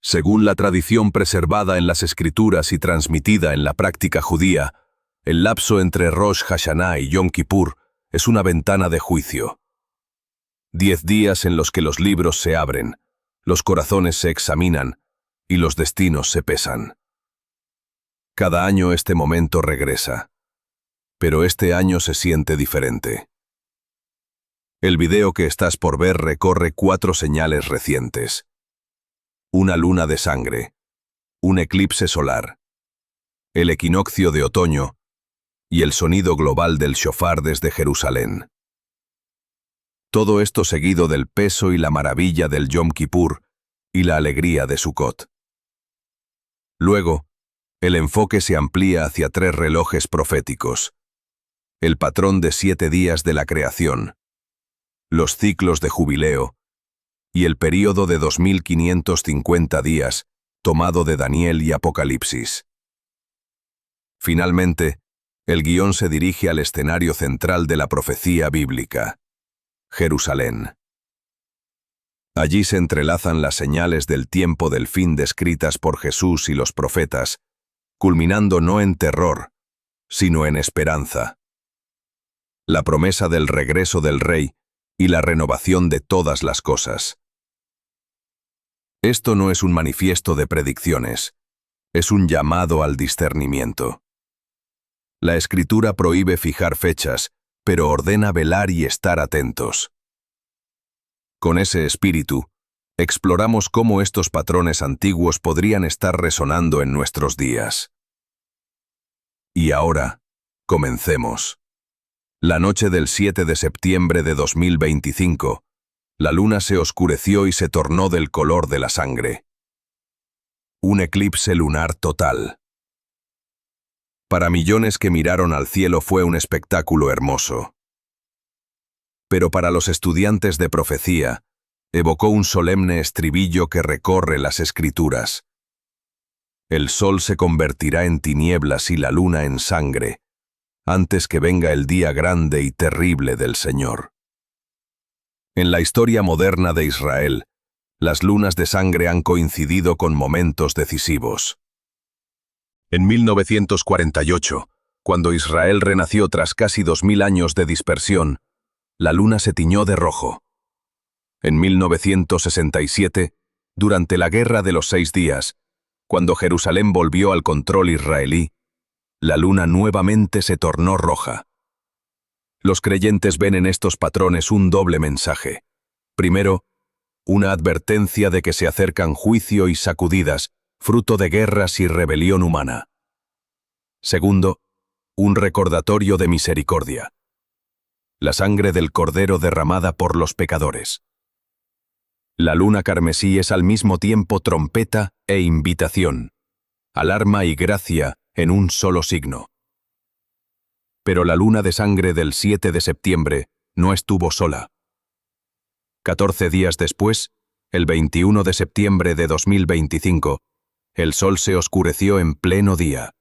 Según la tradición preservada en las escrituras y transmitida en la práctica judía, el lapso entre Rosh Hashanah y Yom Kippur es una ventana de juicio. 10 días en los que los libros se abren, los corazones se examinan y los destinos se pesan. Cada año este momento regresa, pero este año se siente diferente. El video que estás por ver recorre 4 señales recientes. Una luna de sangre, un eclipse solar, el equinoccio de otoño y el sonido global del shofar desde Jerusalén. Todo esto seguido del peso y la maravilla del Yom Kippur y la alegría de Sukkot. Luego, el enfoque se amplía hacia 3 relojes proféticos: el patrón de 7 días de la creación, los ciclos de jubileo y el período de 2550 días, tomado de Daniel y Apocalipsis. Finalmente, el guión se dirige al escenario central de la profecía bíblica: Jerusalén. Allí se entrelazan las señales del tiempo del fin descritas por Jesús y los profetas, culminando no en terror, sino en esperanza. La promesa del regreso del Rey y la renovación de todas las cosas. Esto no es un manifiesto de predicciones, es un llamado al discernimiento. La Escritura prohíbe fijar fechas, pero ordena velar y estar atentos. Con ese espíritu, exploramos cómo estos patrones antiguos podrían estar resonando en nuestros días. Y ahora, comencemos. La noche del 7 de septiembre de 2025, la luna se oscureció y se tornó del color de la sangre. Un eclipse lunar total. Para millones que miraron al cielo fue un espectáculo hermoso. Pero para los estudiantes de profecía, evocó un solemne estribillo que recorre las escrituras. El sol se convertirá en tinieblas y la luna en sangre, antes que venga el día grande y terrible del Señor. En la historia moderna de Israel, las lunas de sangre han coincidido con momentos decisivos. En 1948, cuando Israel renació tras casi 2000 años de dispersión, la luna se tiñó de rojo. En 1967, durante la Guerra de los 6 días, cuando Jerusalén volvió al control israelí, la luna nuevamente se tornó roja. Los creyentes ven en estos patrones un doble mensaje. Primero, una advertencia de que se acercan juicio y sacudidas, fruto de guerras y rebelión humana. Segundo, un recordatorio de misericordia. La sangre del Cordero derramada por los pecadores. La luna carmesí es al mismo tiempo trompeta e invitación, alarma y gracia en un solo signo. Pero la luna de sangre del 7 de septiembre no estuvo sola. 14 días después, el 21 de septiembre de 2025, el sol se oscureció en pleno día.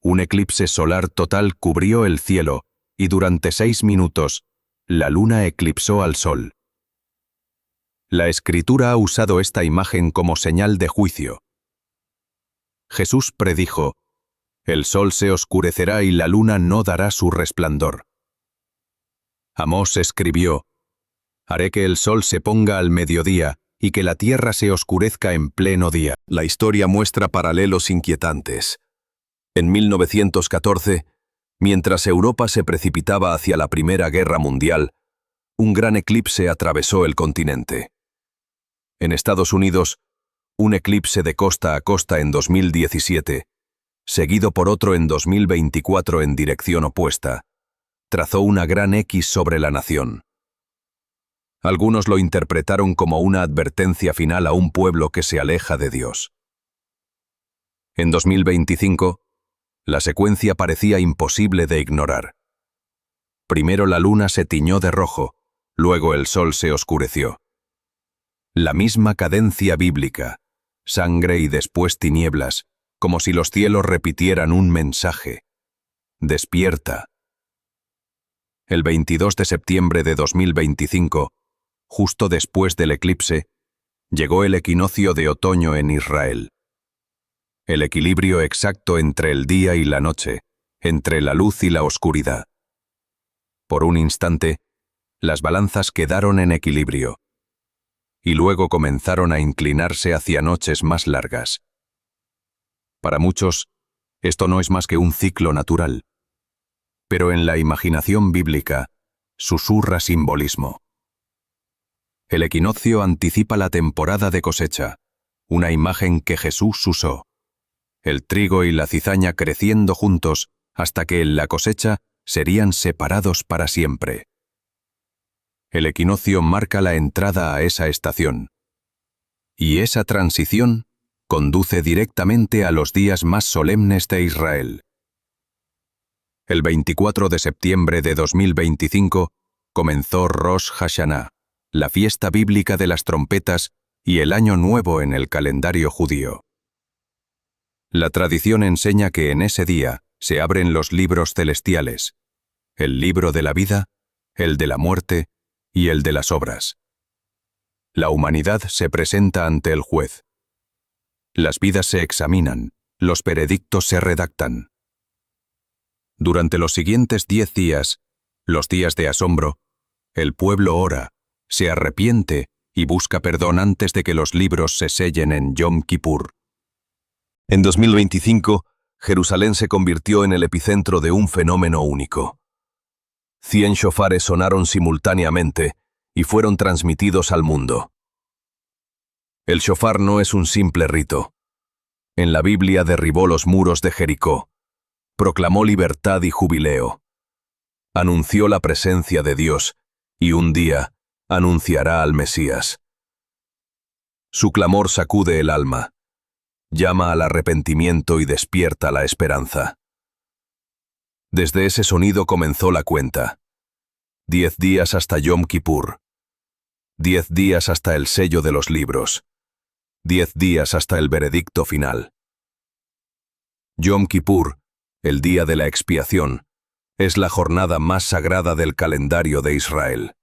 Un eclipse solar total cubrió el cielo y durante 6 minutos, la luna eclipsó al sol. La Escritura ha usado esta imagen como señal de juicio. Jesús predijo: el sol se oscurecerá y la luna no dará su resplandor. Amós escribió: haré que el sol se ponga al mediodía y que la tierra se oscurezca en pleno día. La historia muestra paralelos inquietantes. En 1914, mientras Europa se precipitaba hacia la Primera Guerra Mundial, un gran eclipse atravesó el continente. En Estados Unidos, un eclipse de costa a costa en 2017, seguido por otro en 2024 en dirección opuesta, trazó una gran X sobre la nación. Algunos lo interpretaron como una advertencia final a un pueblo que se aleja de Dios. En 2025, la secuencia parecía imposible de ignorar. Primero la luna se tiñó de rojo, luego el sol se oscureció. La misma cadencia bíblica, sangre y después tinieblas, como si los cielos repitieran un mensaje: despierta. El 22 de septiembre de 2025, justo después del eclipse, llegó el equinoccio de otoño en Israel. El equilibrio exacto entre el día y la noche, entre la luz y la oscuridad. Por un instante, las balanzas quedaron en equilibrio, y luego comenzaron a inclinarse hacia noches más largas. Para muchos, esto no es más que un ciclo natural, pero en la imaginación bíblica susurra simbolismo. El equinoccio anticipa la temporada de cosecha, una imagen que Jesús usó. El trigo y la cizaña creciendo juntos hasta que en la cosecha serían separados para siempre. El equinoccio marca la entrada a esa estación. Y esa transición conduce directamente a los días más solemnes de Israel. El 24 de septiembre de 2025 comenzó Rosh Hashanah, la fiesta bíblica de las trompetas y el Año Nuevo en el calendario judío. La tradición enseña que en ese día se abren los libros celestiales, el libro de la vida, el de la muerte y el de las obras. La humanidad se presenta ante el juez. Las vidas se examinan, los veredictos se redactan. Durante los siguientes 10 días, los días de asombro, el pueblo ora, se arrepiente y busca perdón antes de que los libros se sellen en Yom Kippur. En 2025, Jerusalén se convirtió en el epicentro de un fenómeno único. 100 shofares sonaron simultáneamente y fueron transmitidos al mundo. El shofar no es un simple rito. En la Biblia derribó los muros de Jericó, proclamó libertad y jubileo, anunció la presencia de Dios y un día anunciará al Mesías. Su clamor sacude el alma, llama al arrepentimiento y despierta la esperanza. Desde ese sonido comenzó la cuenta. 10 días hasta Yom Kippur. 10 días hasta el sello de los libros. 10 días hasta el veredicto final. Yom Kippur, el día de la expiación, es la jornada más sagrada del calendario de Israel.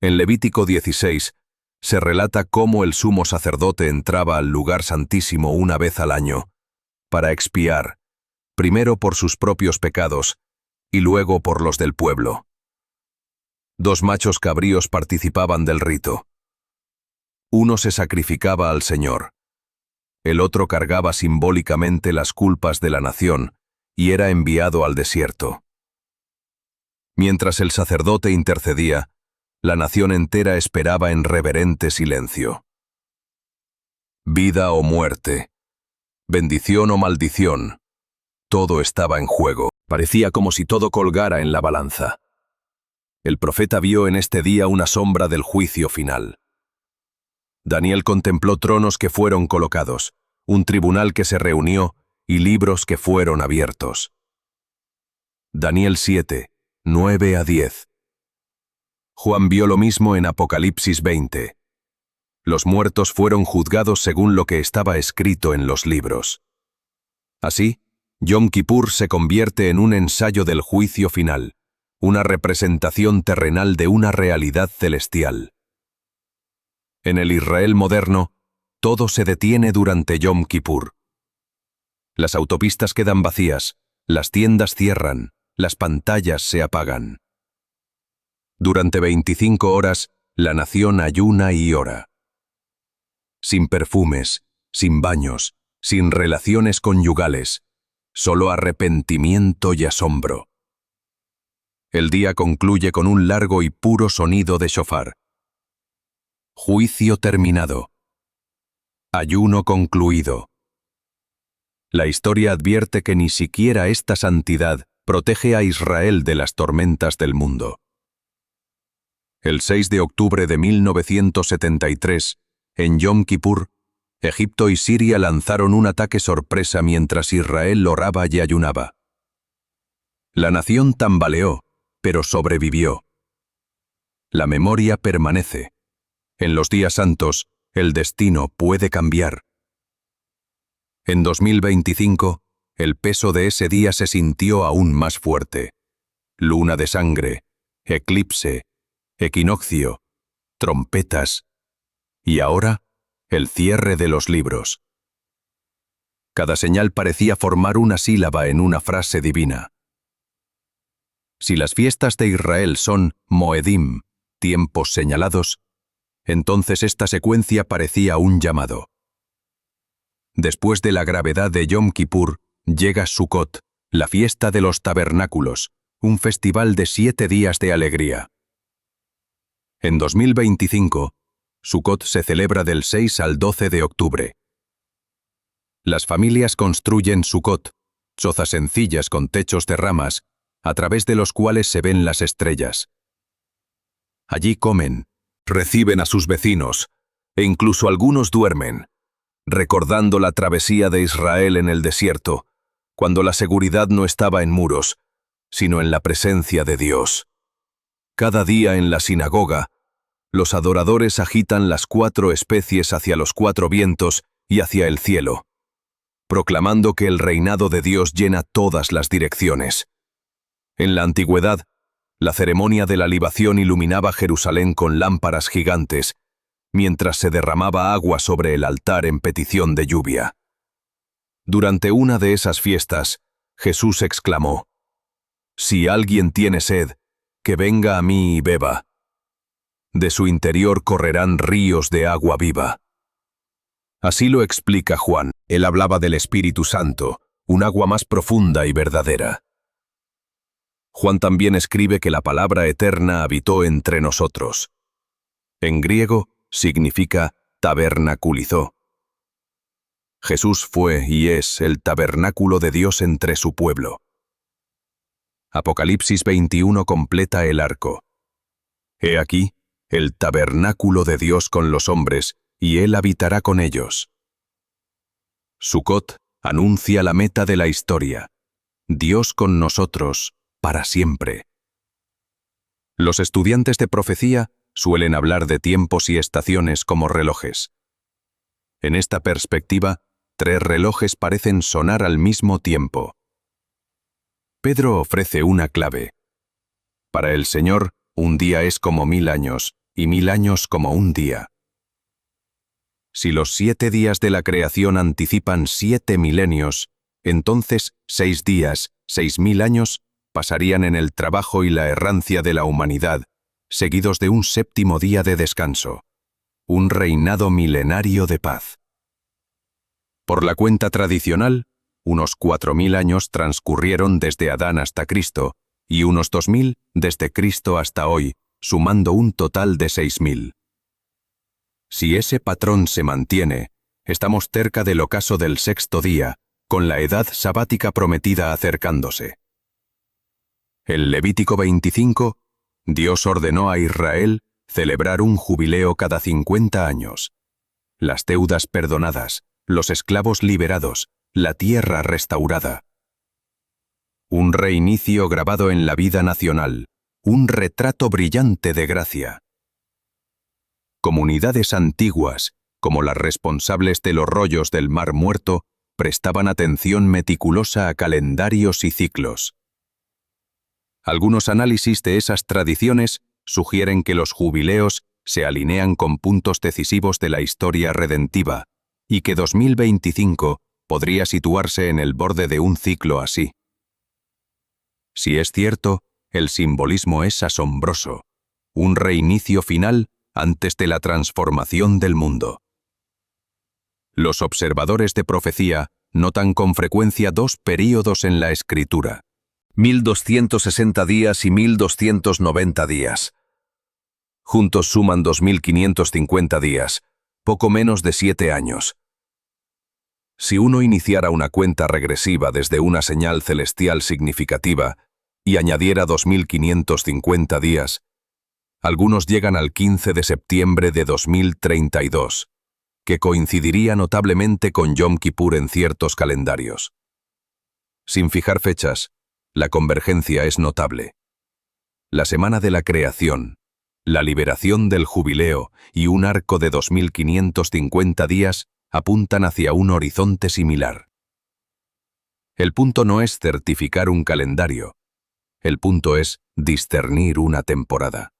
En Levítico 16 se relata cómo el sumo sacerdote entraba al lugar santísimo una vez al año, para expiar, primero por sus propios pecados y luego por los del pueblo. 2 machos cabríos participaban del rito. Uno se sacrificaba al Señor. El otro cargaba simbólicamente las culpas de la nación y era enviado al desierto. Mientras el sacerdote intercedía, la nación entera esperaba en reverente silencio. Vida o muerte, bendición o maldición, todo estaba en juego. Parecía como si todo colgara en la balanza. El profeta vio en este día una sombra del juicio final. Daniel contempló tronos que fueron colocados, un tribunal que se reunió y libros que fueron abiertos. Daniel 7, 9 a 10. Juan vio lo mismo en Apocalipsis 20. Los muertos fueron juzgados según lo que estaba escrito en los libros. Así, Yom Kippur se convierte en un ensayo del juicio final, una representación terrenal de una realidad celestial. En el Israel moderno, todo se detiene durante Yom Kippur. Las autopistas quedan vacías, las tiendas cierran, las pantallas se apagan. Durante 25 horas, la nación ayuna y ora. Sin perfumes, sin baños, sin relaciones conyugales, solo arrepentimiento y asombro. El día concluye con un largo y puro sonido de shofar. Juicio terminado. Ayuno concluido. La historia advierte que ni siquiera esta santidad protege a Israel de las tormentas del mundo. El 6 de octubre de 1973, en Yom Kippur, Egipto y Siria lanzaron un ataque sorpresa mientras Israel oraba y ayunaba. La nación tambaleó, pero sobrevivió. La memoria permanece. En los días santos, el destino puede cambiar. En 2025, el peso de ese día se sintió aún más fuerte. Luna de sangre, eclipse, equinoccio, trompetas Y ahora, el cierre de los libros. Cada señal parecía formar una sílaba en una frase divina. Si las fiestas de Israel son Moedim, tiempos señalados, entonces esta secuencia parecía un llamado. Después de la gravedad de Yom Kippur, llega Sukkot, la fiesta de los tabernáculos, un festival de 7 días de alegría. En 2025, Sukkot se celebra del 6 al 12 de octubre. Las familias construyen Sukkot, chozas sencillas con techos de ramas, a través de los cuales se ven las estrellas. Allí comen, reciben a sus vecinos, e incluso algunos duermen, recordando la travesía de Israel en el desierto, cuando la seguridad no estaba en muros, sino en la presencia de Dios. Cada día en la sinagoga, los adoradores agitan las 4 especies hacia los 4 vientos y hacia el cielo, proclamando que el reinado de Dios llena todas las direcciones. En la antigüedad, la ceremonia de la libación iluminaba Jerusalén con lámparas gigantes, mientras se derramaba agua sobre el altar en petición de lluvia. Durante una de esas fiestas, Jesús exclamó: «Si alguien tiene sed, que venga a mí y beba. De su interior correrán ríos de agua viva». Así lo explica Juan. Él hablaba del Espíritu Santo, un agua más profunda y verdadera. Juan también escribe que la palabra eterna habitó entre nosotros. En griego significa tabernaculizó. Jesús fue y es el tabernáculo de Dios entre su pueblo. Apocalipsis 21 completa el arco. He aquí, el tabernáculo de Dios con los hombres, y Él habitará con ellos. Sukkot anuncia la meta de la historia: Dios con nosotros para siempre. Los estudiantes de profecía suelen hablar de tiempos y estaciones como relojes. En esta perspectiva, 3 relojes parecen sonar al mismo tiempo. Pedro ofrece una clave. Para el Señor, un día es como 1000 años, y 1000 años como un día. Si los 7 días de la creación anticipan 7 milenios, entonces 6 días, 6000 años, pasarían en el trabajo y la errancia de la humanidad, seguidos de un 7º día de descanso. Un reinado milenario de paz. Por la cuenta tradicional, unos 4000 años transcurrieron desde Adán hasta Cristo, y unos 2000 desde Cristo hasta hoy, sumando un total de 6000. Si ese patrón se mantiene, estamos cerca del ocaso del 6º día, con la edad sabática prometida acercándose. En Levítico 25, Dios ordenó a Israel celebrar un jubileo cada 50 años. Las deudas perdonadas, los esclavos liberados, la tierra restaurada. Un reinicio grabado en la vida nacional, un retrato brillante de gracia. Comunidades antiguas, como las responsables de los rollos del Mar Muerto, prestaban atención meticulosa a calendarios y ciclos. Algunos análisis de esas tradiciones sugieren que los jubileos se alinean con puntos decisivos de la historia redentiva, y que 2025 podría situarse en el borde de un ciclo así. Si es cierto, el simbolismo es asombroso. Un reinicio final antes de la transformación del mundo. Los observadores de profecía notan con frecuencia 2 períodos en la escritura: 1260 días y 1290 días. Juntos suman 2550 días, poco menos de 7 años. Si uno iniciara una cuenta regresiva desde una señal celestial significativa y añadiera 2550 días, algunos llegan al 15 de septiembre de 2032, que coincidiría notablemente con Yom Kippur en ciertos calendarios. Sin fijar fechas, la convergencia es notable. La semana de la creación, la liberación del jubileo y un arco de 2550 días apuntan hacia un horizonte similar. El punto no es certificar un calendario, el punto es discernir una temporada.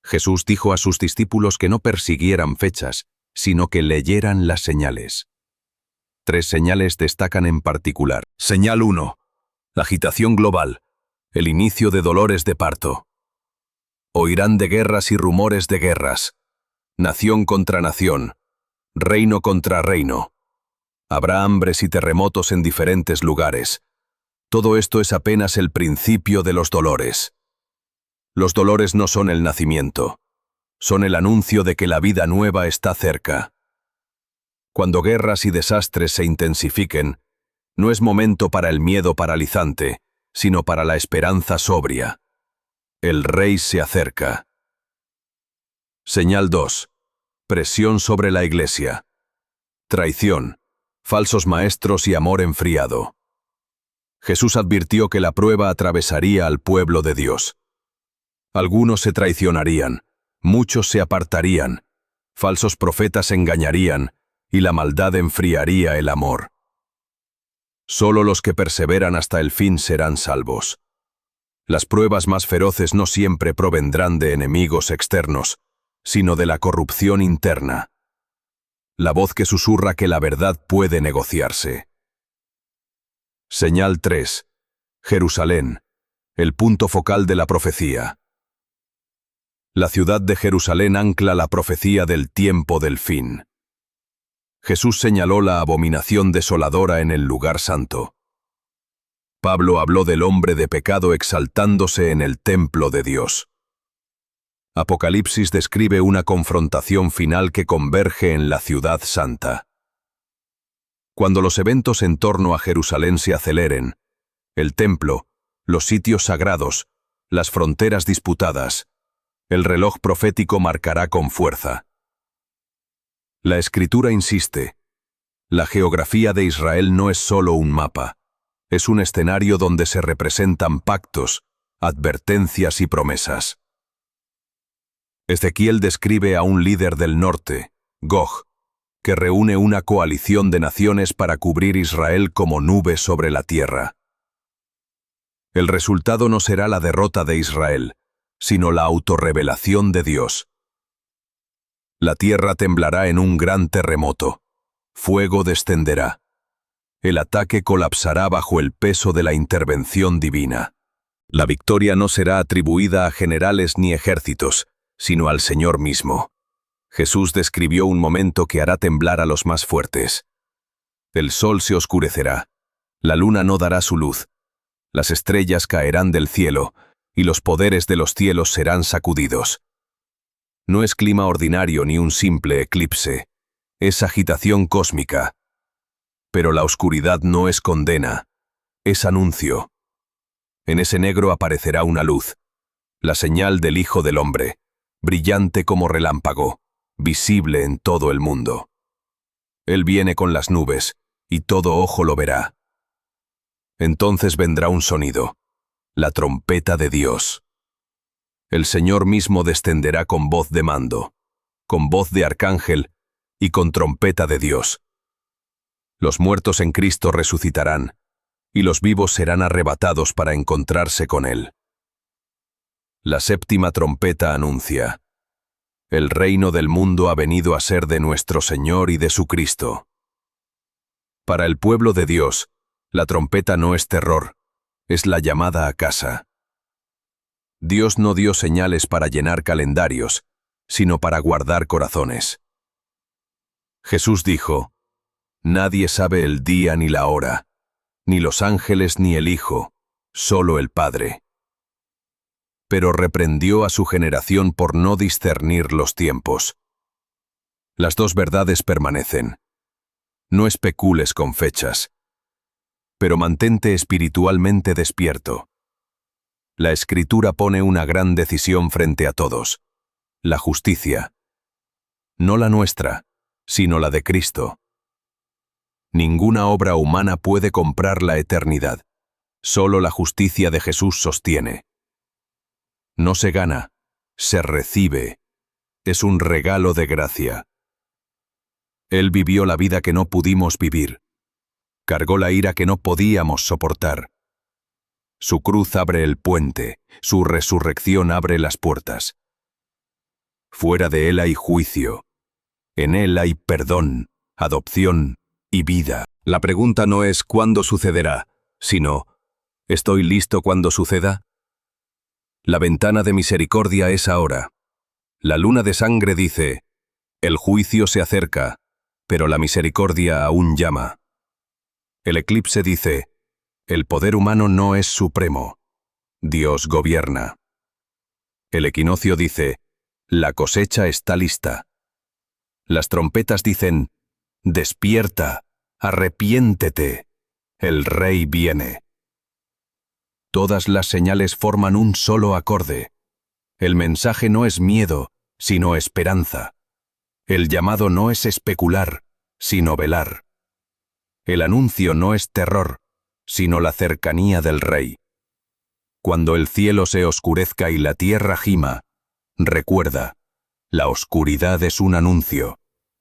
Jesús dijo a sus discípulos que no persiguieran fechas, sino que leyeran las señales. 3 señales destacan en particular. Señal 1. La agitación global. El inicio de dolores de parto. Oirán de guerras y rumores de guerras. Nación contra nación. Reino contra reino. Habrá hambres y terremotos en diferentes lugares. Todo esto es apenas el principio de los dolores. Los dolores no son el nacimiento. Son el anuncio de que la vida nueva está cerca. Cuando guerras y desastres se intensifiquen, no es momento para el miedo paralizante, sino para la esperanza sobria. El Rey se acerca. Señal 2. Presión sobre la Iglesia. Traición, falsos maestros y amor enfriado. Jesús advirtió que la prueba atravesaría al pueblo de Dios. Algunos se traicionarían, muchos se apartarían, falsos profetas engañarían, y la maldad enfriaría el amor. Solo los que perseveran hasta el fin serán salvos. Las pruebas más feroces no siempre provendrán de enemigos externos, sino de la corrupción interna. La voz que susurra que la verdad puede negociarse. Señal 3. Jerusalén, el punto focal de la profecía. La ciudad de Jerusalén ancla la profecía del tiempo del fin. Jesús señaló la abominación desoladora en el lugar santo. Pablo habló del hombre de pecado exaltándose en el templo de Dios. Apocalipsis describe una confrontación final que converge en la ciudad santa. Cuando los eventos en torno a Jerusalén se aceleren, el templo, los sitios sagrados, las fronteras disputadas, el reloj profético marcará con fuerza. La Escritura insiste: la geografía de Israel no es solo un mapa, es un escenario donde se representan pactos, advertencias y promesas. Ezequiel describe a un líder del norte, Gog, que reúne una coalición de naciones para cubrir Israel como nube sobre la tierra. El resultado no será la derrota de Israel, sino la autorrevelación de Dios. La tierra temblará en un gran terremoto. Fuego descenderá. El ataque colapsará bajo el peso de la intervención divina. La victoria no será atribuida a generales ni ejércitos, sino al Señor mismo. Jesús describió un momento que hará temblar a los más fuertes. El sol se oscurecerá, la luna no dará su luz, las estrellas caerán del cielo, y los poderes de los cielos serán sacudidos. No es clima ordinario ni un simple eclipse, es agitación cósmica. Pero la oscuridad no es condena, es anuncio. En ese negro aparecerá una luz, la señal del Hijo del Hombre, brillante como relámpago, visible en todo el mundo. Él viene con las nubes, y todo ojo lo verá. Entonces vendrá un sonido, la trompeta de Dios. El Señor mismo descenderá con voz de mando, con voz de arcángel y con trompeta de Dios. Los muertos en Cristo resucitarán, y los vivos serán arrebatados para encontrarse con Él. La séptima trompeta anuncia: el reino del mundo ha venido a ser de nuestro Señor y de su Cristo. Para el pueblo de Dios, la trompeta no es terror, es la llamada a casa. Dios no dio señales para llenar calendarios, sino para guardar corazones. Jesús dijo: nadie sabe el día ni la hora, ni los ángeles ni el Hijo, solo el Padre. Pero reprendió a su generación por no discernir los tiempos. Las dos verdades permanecen. No especules con fechas, pero mantente espiritualmente despierto. La Escritura pone una gran decisión frente a todos: la justicia. No la nuestra, sino la de Cristo. Ninguna obra humana puede comprar la eternidad. Solo la justicia de Jesús sostiene. No se gana, se recibe. Es un regalo de gracia. Él vivió la vida que no pudimos vivir. Cargó la ira que no podíamos soportar. Su cruz abre el puente, su resurrección abre las puertas. Fuera de él hay juicio. En él hay perdón, adopción y vida. La pregunta no es ¿cuándo sucederá?, sino ¿estoy listo cuando suceda? La ventana de misericordia es ahora. La luna de sangre dice, el juicio se acerca, pero la misericordia aún llama. El eclipse dice, el poder humano no es supremo. Dios gobierna. El equinoccio dice, la cosecha está lista. Las trompetas dicen, despierta, arrepiéntete, el rey viene. Todas las señales forman un solo acorde. El mensaje no es miedo, sino esperanza. El llamado no es especular, sino velar. El anuncio no es terror, sino la cercanía del rey. Cuando el cielo se oscurezca y la tierra gima, recuerda, la oscuridad es un anuncio,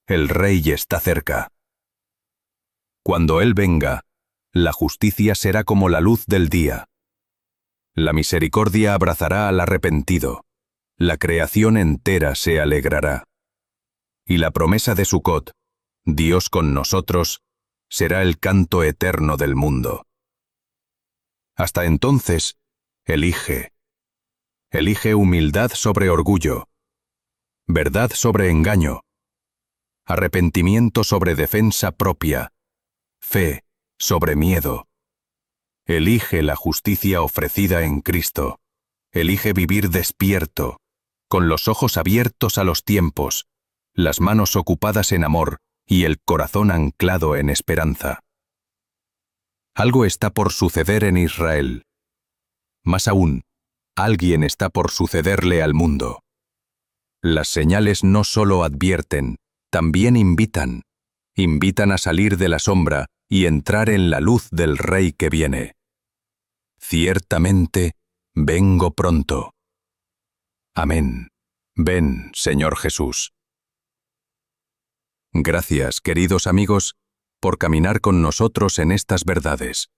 el rey está cerca. Cuando él venga, la justicia será como la luz del día. La misericordia abrazará al arrepentido, la creación entera se alegrará. Y la promesa de Sucot, Dios con nosotros, será el canto eterno del mundo. Hasta entonces, elige. Elige humildad sobre orgullo, verdad sobre engaño, arrepentimiento sobre defensa propia, fe sobre miedo. Elige la justicia ofrecida en Cristo. Elige vivir despierto, con los ojos abiertos a los tiempos, las manos ocupadas en amor y el corazón anclado en esperanza. Algo está por suceder en Israel. Más aún, alguien está por sucederle al mundo. Las señales no solo advierten, también invitan. Invitan a salir de la sombra y entrar en la luz del Rey que viene. Ciertamente, vengo pronto. Amén. Ven, Señor Jesús. Gracias, queridos amigos, por caminar con nosotros en estas verdades.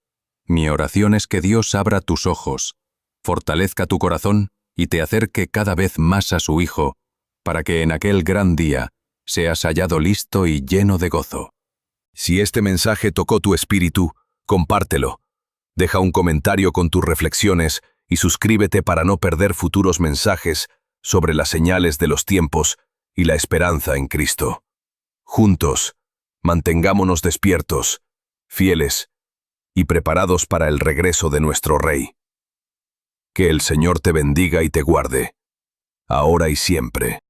Mi oración es que Dios abra tus ojos, fortalezca tu corazón y te acerque cada vez más a su Hijo, para que en aquel gran día seas hallado listo y lleno de gozo. Si este mensaje tocó tu espíritu, compártelo. Deja un comentario con tus reflexiones y suscríbete para no perder futuros mensajes sobre las señales de los tiempos y la esperanza en Cristo. Juntos, mantengámonos despiertos, fieles y preparados para el regreso de nuestro Rey. Que el Señor te bendiga y te guarde, ahora y siempre.